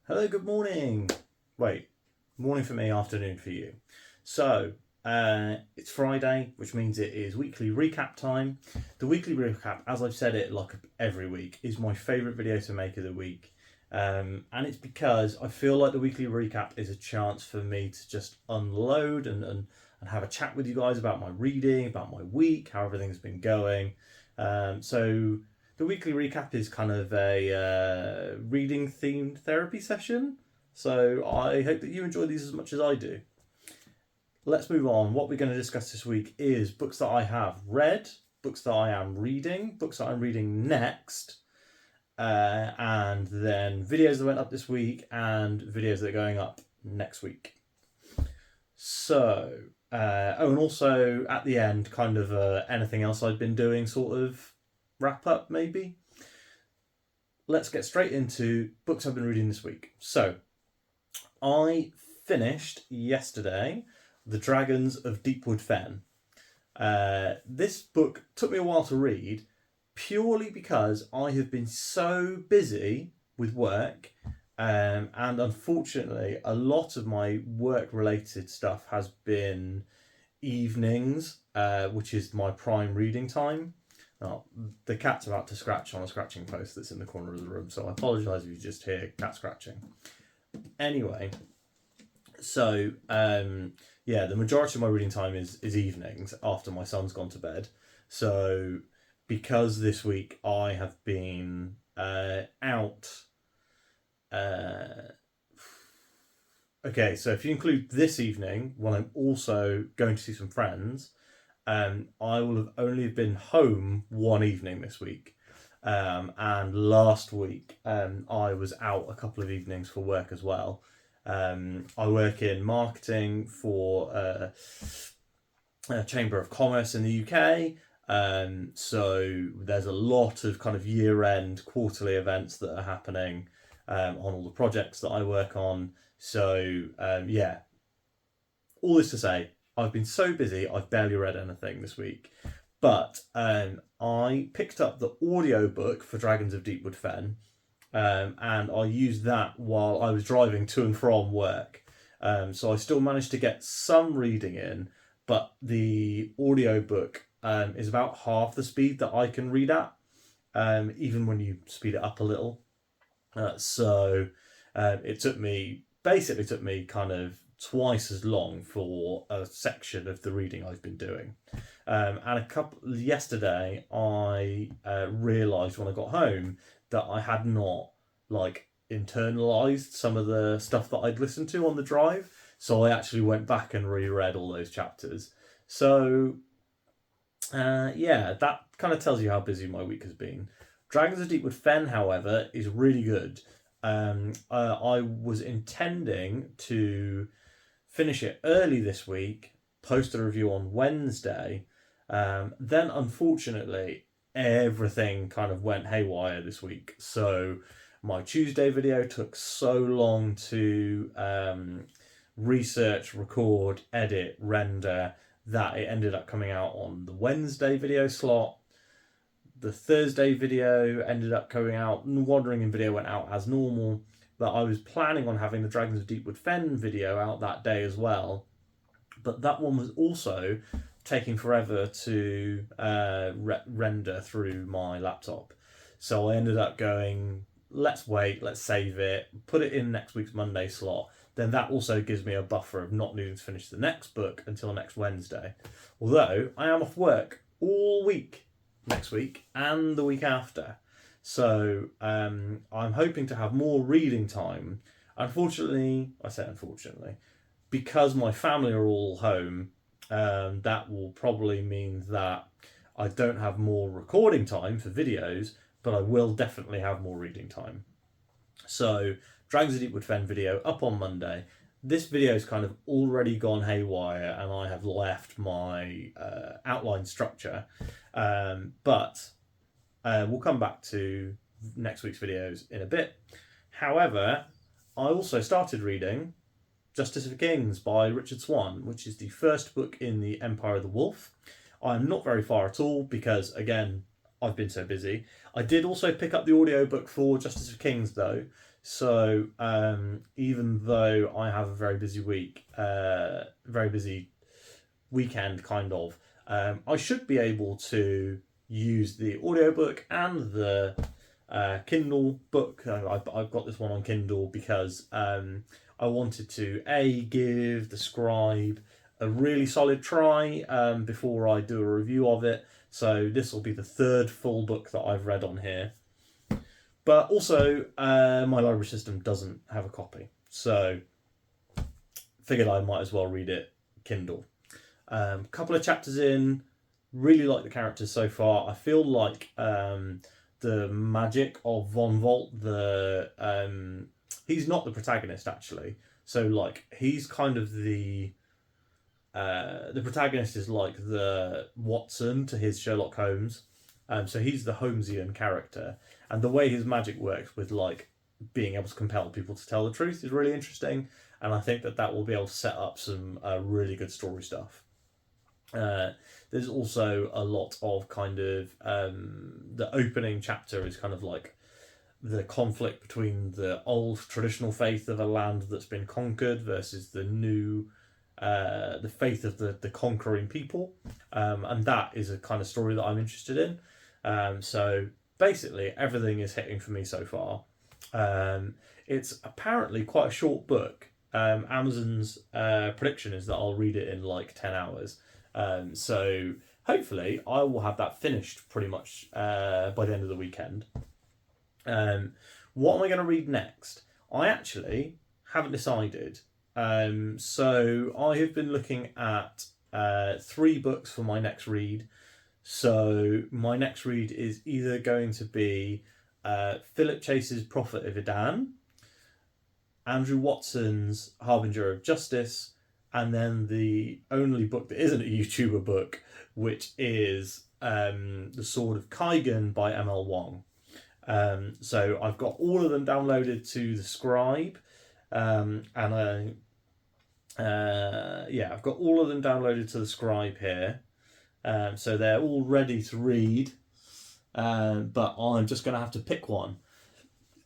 Hello, good morning. Wait, morning for me, afternoon for you. So, it's Friday, which means it is weekly recap time. The weekly recap, as I've said it like every week, is my favourite video to make of the week. And it's because I feel like the weekly recap is a chance for me to just unload and have a chat with you guys about my reading, about my week, how everything's been going. So the weekly recap is kind of a reading themed therapy session. So I hope that you enjoy these as much as I do. Let's move on. What we're going to discuss this week is books that I have read, books that I am reading, books that I'm reading next, and then videos that went up this week and videos that are going up next week. So, and also at the end, kind of anything else I've been doing sort of wrap up maybe. Let's get straight into books I've been reading this week. So, I finished yesterday The Dragons of Deepwood Fen. This book took me a while to read purely because I have been so busy with work, and unfortunately a lot of my work related stuff has been evenings, which is my prime reading time. Oh, the cat's about to scratch on a scratching post that's in the corner of the room, so I apologise if you just hear cat scratching. Anyway, so the majority of my reading time is evenings after my son's gone to bed. So because this week I have been out. Okay, so if you include this evening, when I'm also going to see some friends, I will have only been home one evening this week. And last week, I was out a couple of evenings for work as well. I work in marketing for a Chamber of Commerce in the UK. So there's a lot of kind of year-end quarterly events that are happening on all the projects that I work on. So all this to say, I've been so busy, I've barely read anything this week. But I picked up the audiobook for Dragons of Deepwood Fen, and I used that while I was driving to and from work. So I still managed to get some reading in, but the audiobook is about half the speed that I can read at, even when you speed it up a little. So it took me kind of twice as long for a section of the reading I've been doing. And yesterday I realised when I got home that I had not internalized some of the stuff that I'd listened to on the drive. So I actually went back and reread all those chapters. So that kind of tells you how busy my week has been. Dragons of Deepwood Fen, however, is really good. I was intending to finish it early this week, post a review on Wednesday. Then, unfortunately, everything kind of went haywire this week. So my Tuesday video took so long to research, record, edit, render, that it ended up coming out on the Wednesday video slot. The Thursday video ended up coming out, Wandering in video went out as normal, but I was planning on having the Dragons of Deepwood Fen video out that day as well. But that one was also taking forever to render through my laptop. So I ended up going, let's wait, let's save it, put it in next week's Monday slot. Then that also gives me a buffer of not needing to finish the next book until next Wednesday. Although I am off work all week next week and the week after. So I'm hoping to have more reading time. Unfortunately, because my family are all home, that will probably mean that I don't have more recording time for videos, but I will definitely have more reading time. So Dragons of Deepwood Fen video up on Monday. This video's kind of already gone haywire and I have left my outline structure. But we'll come back to next week's videos in a bit. However, I also started reading Justice of Kings by Richard Swan, which is the first book in the Empire of the Wolf. I'm not very far at all because, again, I've been so busy. I did also pick up the audiobook for Justice of Kings, though. So even though I have a very busy week, very busy weekend kind of, I should be able to use the audiobook and the Kindle book. I've got this one on Kindle because I wanted to give the scribe a really solid try before I do a review of it. So this will be the third full book that I've read on here. But also, my library system doesn't have a copy, so figured I might as well read it Kindle. Couple of chapters in, really like the characters so far. I feel like the magic of Von Volt, he's not the protagonist actually. So like he's kind of the protagonist is like the Watson to his Sherlock Holmes. So he's the Holmesian character, and the way his magic works with like being able to compel people to tell the truth is really interesting, and I think that will be able to set up some really good story stuff. There's also a lot of kind of the opening chapter is kind of like the conflict between the old traditional faith of a land that's been conquered versus the new the faith of the conquering people, and that is a kind of story that I'm interested in. So basically everything is hitting for me so far. It's apparently quite a short book. Amazon's prediction is that I'll read it in like 10 hours. So hopefully I will have that finished pretty much by the end of the weekend. What am I going to read next? I actually haven't decided. So I have been looking at 3 books for my next read. So my next read is either going to be Philip Chase's Prophet of Idan, Andrew Watson's Harbinger of Justice, and then the only book that isn't a YouTuber book, which is The Sword of Kaigan by M.L. Wong. So I've got all of them downloaded to the Scribe, and I've got all of them downloaded to the Scribe here. So they're all ready to read, but I'm just going to have to pick one.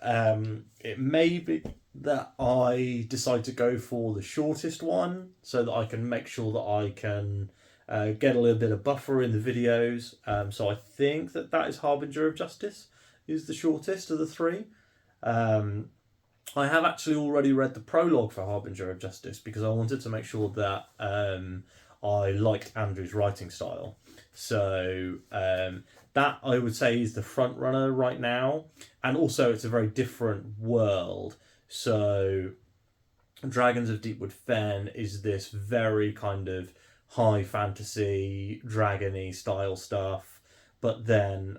It may be that I decide to go for the shortest one so that I can make sure that I can get a little bit of buffer in the videos. So I think that is Harbinger of Justice is the shortest of the 3. I have actually already read the prologue for Harbinger of Justice because I wanted to make sure that I liked Andrew's writing style. So that I would say is the front runner right now, and also it's a very different world. So Dragons of Deepwood Fen is this very kind of high fantasy dragony style stuff, but then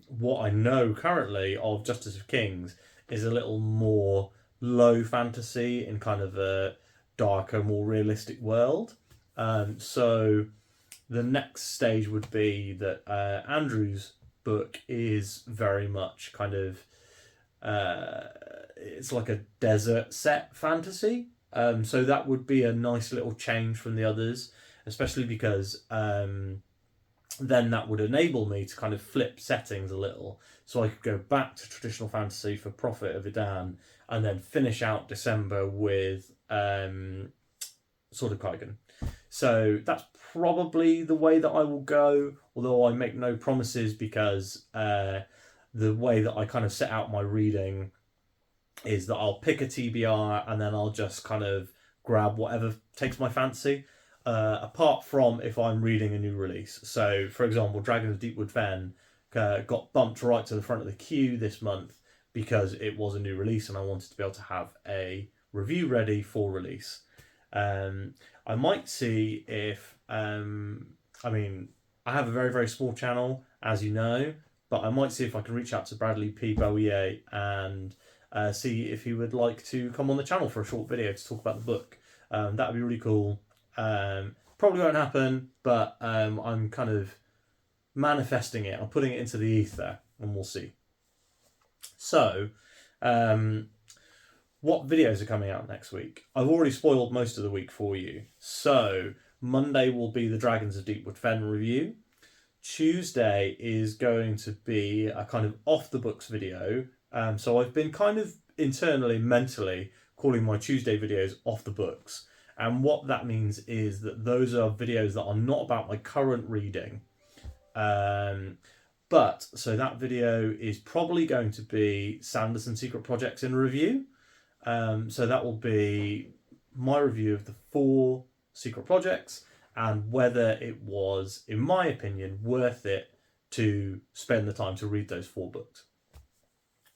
what I know currently of Justice of Kings is a little more low fantasy in kind of a darker, more realistic world. So the next stage would be that Andrew's book is very much kind of it's like a desert set fantasy. So that would be a nice little change from the others, especially because then that would enable me to kind of flip settings a little. So I could go back to traditional fantasy for Prophet of Idan and then finish out December with Sword of Kaigan. So that's probably the way that I will go, although I make no promises because the way that I kind of set out my reading is that I'll pick a TBR and then I'll just kind of grab whatever takes my fancy, apart from if I'm reading a new release. So, for example, Dragons of Deepwood Fen got bumped right to the front of the queue this month because it was a new release and I wanted to be able to have a review ready for release. I might see if, I have a very, very small channel, as you know, but I might see if I can reach out to Bradley P. Bowier and see if he would like to come on the channel for a short video to talk about the book. That would be really cool. Probably won't happen, but I'm kind of manifesting it. I'm putting it into the ether, and we'll see. So, what videos are coming out next week? I've already spoiled most of the week for you. So, Monday will be the Dragons of Deepwood Fen review. Tuesday is going to be a kind of off the books video. So I've been kind of internally, mentally, calling my Tuesday videos off the books. And what that means is that those are videos that are not about my current reading. But so that video is probably going to be Sanderson Secret Projects in review. So that will be my review of the 4 secret projects and whether it was, in my opinion, worth it to spend the time to read those 4 books.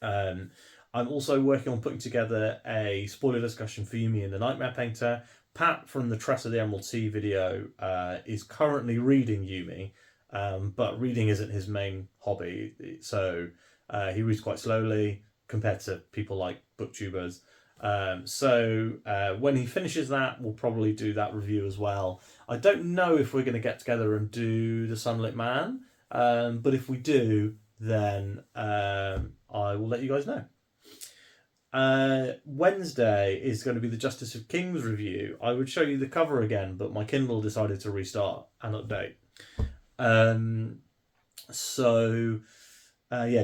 I'm also working on putting together a spoiler discussion for Yumi and the Nightmare Painter. Pat from the Tress of the Emerald Sea video is currently reading Yumi, but reading isn't his main hobby, so he reads quite slowly compared to people like booktubers. So when he finishes that, we'll probably do that review as well. I don't know if we're going to get together and do The Sunlit Man, but if we do, then I will let you guys know. Wednesday is going to be the Justice of Kings review. I would show you the cover again, but my Kindle decided to restart and update.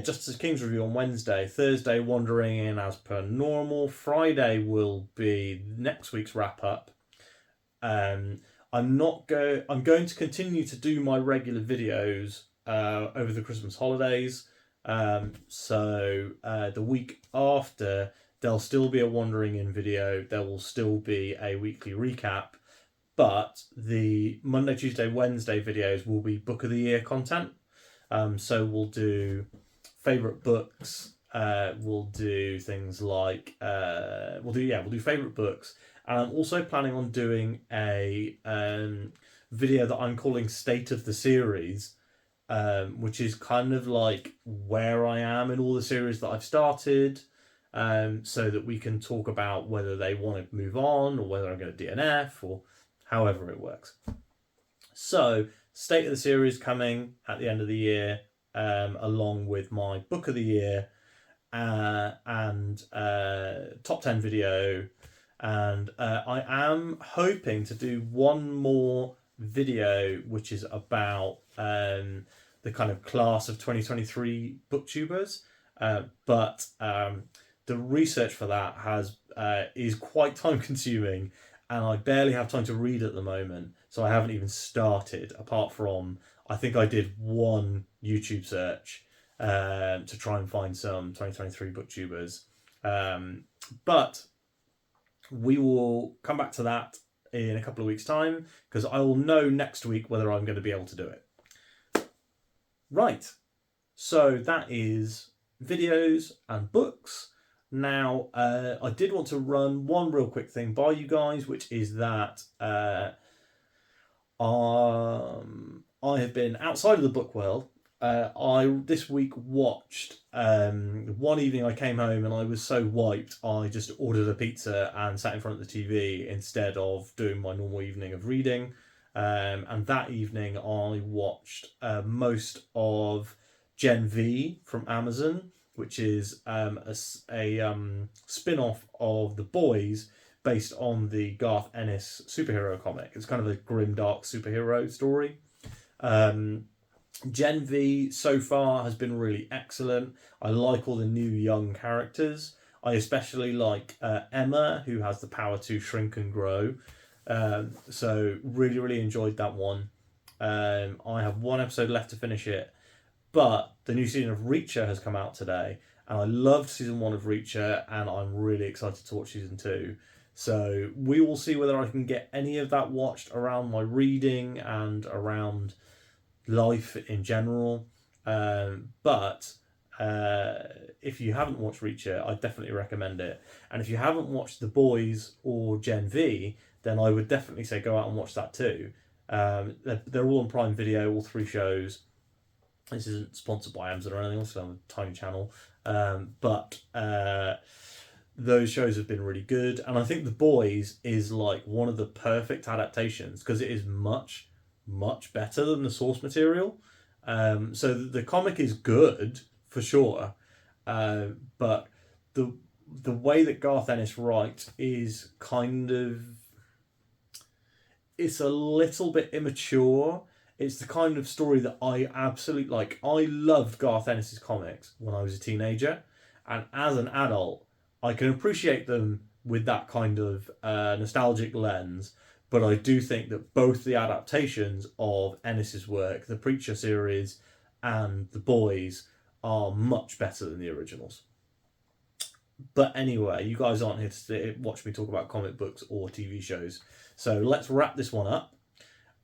Justice of Kings review on Wednesday. Thursday, Wandering In as per normal. Friday will be next week's wrap up. I'm going to continue to do my regular videos over the Christmas holidays. The week after, there'll still be a Wandering In video. There will still be a weekly recap. But the Monday, Tuesday, Wednesday videos will be Book of the Year content. So we'll do favourite books. We'll do things like we'll do favourite books. And I'm also planning on doing a video that I'm calling State of the Series, which is kind of like where I am in all the series that I've started, so that we can talk about whether they want to move on or whether I'm going to DNF or however it works. So, State of the Series coming at the end of the year, along with my Book of the Year and Top 10 video. And I am hoping to do one more video which is about the kind of class of 2023 booktubers. But the research for that is quite time consuming, and I barely have time to read at the moment, so I haven't even started, apart from I think I did one YouTube search to try and find some 2023 booktubers. But we will come back to that in a couple of weeks' time, because I will know next week whether I'm going to be able to do it. Right, so that is videos and books. Now, I did want to run one real quick thing by you guys, which is that I have been outside of the book world. I this week watched one evening I came home and I was so wiped I just ordered a pizza and sat in front of the TV instead of doing my normal evening of reading. And that evening I watched most of Gen V from Amazon, which is a spin-off of The Boys based on the Garth Ennis superhero comic. It's kind of a grim, dark superhero story. Gen V so far has been really excellent. I like all the new young characters. I especially like Emma, who has the power to shrink and grow. So really, really enjoyed that one. I have one episode left to finish it, but the new season of Reacher has come out today, and I loved season 1 of Reacher, and I'm really excited to watch season 2. So we will see whether I can get any of that watched around my reading and around life in general. But if you haven't watched Reacher, I definitely recommend it. And if you haven't watched The Boys or Gen V, then I would definitely say go out and watch that too. They're all on Prime Video, all 3 shows. This isn't sponsored by Amazon or anything else, so I'm a tiny channel. But those shows have been really good. And I think The Boys is like one of the perfect adaptations because it is much, much better than the source material. So the comic is good for sure, but the way that Garth Ennis writes is kind of, it's a little bit immature. It's the kind of story that I absolutely like. I loved Garth Ennis's comics when I was a teenager, and as an adult, I can appreciate them with that kind of nostalgic lens, but I do think that both the adaptations of Ennis's work, the Preacher series and The Boys, are much better than the originals. But anyway, you guys aren't here to watch me talk about comic books or TV shows. So let's wrap this one up.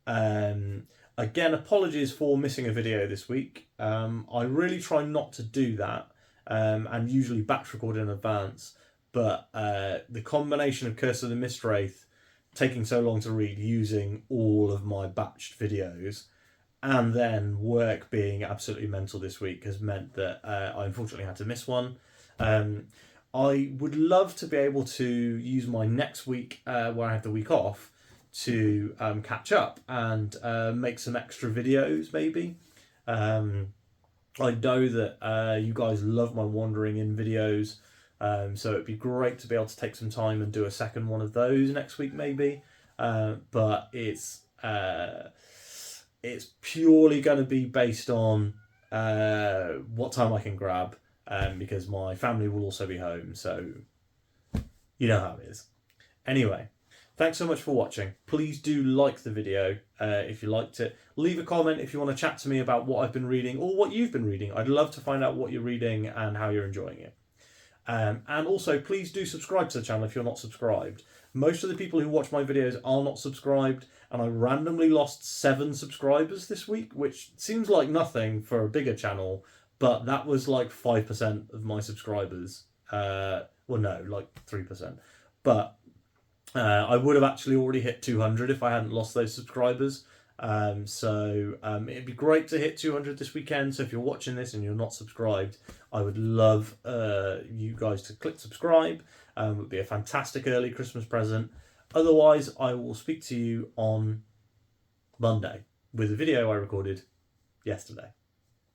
Again, apologies for missing a video this week. I really try not to do that and usually batch record in advance. But the combination of Curse of the Mistwraith taking so long to read using all of my batched videos and then work being absolutely mental this week has meant that I unfortunately had to miss one. I would love to be able to use my next week where I have the week off to catch up and make some extra videos maybe. I know that you guys love my wandering in videos, so it'd be great to be able to take some time and do a second one of those next week maybe. But it's purely going to be based on what time I can grab. Because my family will also be home, so you know how it is. Anyway, thanks so much for watching. Please do like the video if you liked it. Leave a comment if you want to chat to me about what I've been reading or what you've been reading. I'd love to find out what you're reading and how you're enjoying it. And also, please do subscribe to the channel if you're not subscribed. Most of the people who watch my videos are not subscribed, and I randomly lost 7 subscribers this week, which seems like nothing for a bigger channel. But that was like 5% of my subscribers. Well, no, like 3%. But I would have actually already hit 200 if I hadn't lost those subscribers. So it'd be great to hit 200 this weekend. So if you're watching this and you're not subscribed, I would love you guys to click subscribe. It would be a fantastic early Christmas present. Otherwise, I will speak to you on Monday with a video I recorded yesterday.